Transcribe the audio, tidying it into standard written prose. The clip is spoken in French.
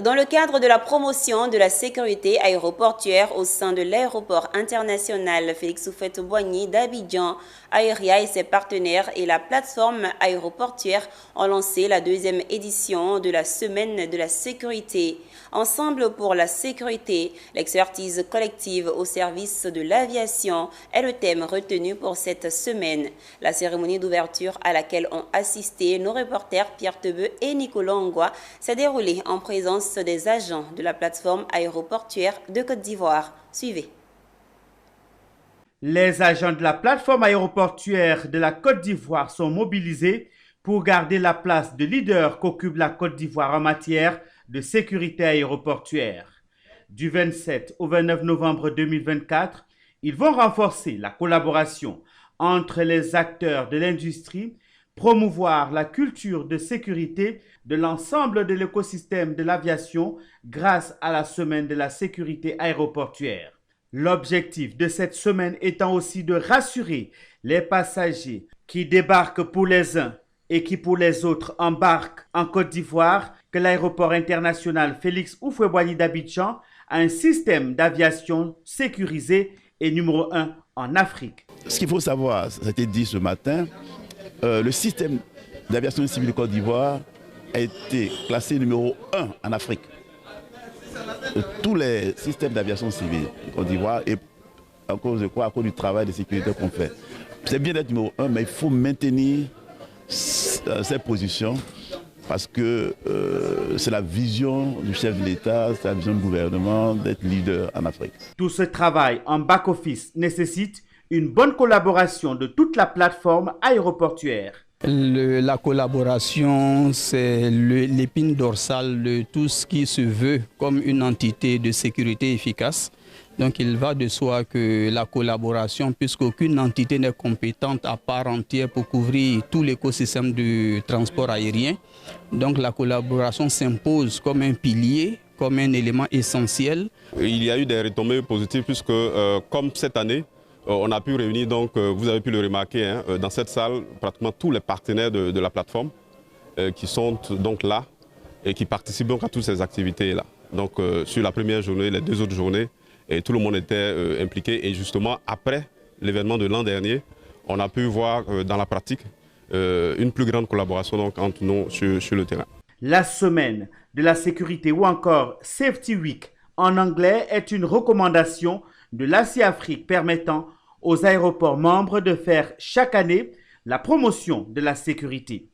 Dans le cadre de la promotion de la sécurité aéroportuaire au sein de l'aéroport international Félix Houphouët-Boigny d'Abidjan, Aéria et ses partenaires et la plateforme aéroportuaire ont lancé la deuxième édition de la Semaine de la sécurité. Ensemble pour la sécurité, l'expertise collective au service de l'aviation est le thème retenu pour cette semaine. La cérémonie d'ouverture à laquelle ont assisté nos reporters Pierre Tebeu et Nicolas Ngwa s'est déroulée en présence des agents de la plateforme aéroportuaire de Côte d'Ivoire. Suivez. Les agents de la plateforme aéroportuaire de la Côte d'Ivoire sont mobilisés pour garder la place de leader qu'occupe la Côte d'Ivoire en matière de sécurité aéroportuaire. Du 27 au 29 novembre 2024, ils vont renforcer la collaboration entre les acteurs de l'industrie, promouvoir la culture de sécurité de l'ensemble de l'écosystème de l'aviation grâce à la semaine de la sécurité aéroportuaire. L'objectif de cette semaine étant aussi de rassurer les passagers qui débarquent pour les uns et qui pour les autres embarquent en Côte d'Ivoire que l'aéroport international Félix Houphouët-Boigny d'Abidjan a un système d'aviation sécurisé et numéro 1 en Afrique. Ce qu'il faut savoir, ça a été dit ce matin, le système d'aviation civile de Côte d'Ivoire a été classé numéro 1 en Afrique. Tous les systèmes d'aviation civile de Côte d'Ivoire, et à cause de quoi? À cause du travail de sécurité qu'on fait. C'est bien d'être numéro 1, mais il faut maintenir cette position parce que c'est la vision du chef de l'État, c'est la vision du gouvernement d'être leader en Afrique. Tout ce travail en back-office nécessite une bonne collaboration de toute la plateforme aéroportuaire. La collaboration, c'est l'épine dorsale de tout ce qui se veut comme une entité de sécurité efficace. Donc il va de soi que la collaboration, puisqu'aucune entité n'est compétente à part entière pour couvrir tout l'écosystème du transport aérien, donc la collaboration s'impose comme un pilier, comme un élément essentiel. Il y a eu des retombées positives puisque comme cette année, on a pu réunir, donc, vous avez pu le remarquer, dans cette salle, pratiquement tous les partenaires de la plateforme qui sont donc là et qui participent donc à toutes ces activités-là. Donc sur la première journée, les deux autres journées, et tout le monde était impliqué. Et justement, après l'événement de l'an dernier, on a pu voir dans la pratique une plus grande collaboration donc, entre nous sur le terrain. La semaine de la sécurité ou encore Safety Week en anglais est une recommandation de l'Asie-Afrique permettant aux aéroports membres de faire chaque année la promotion de la sécurité.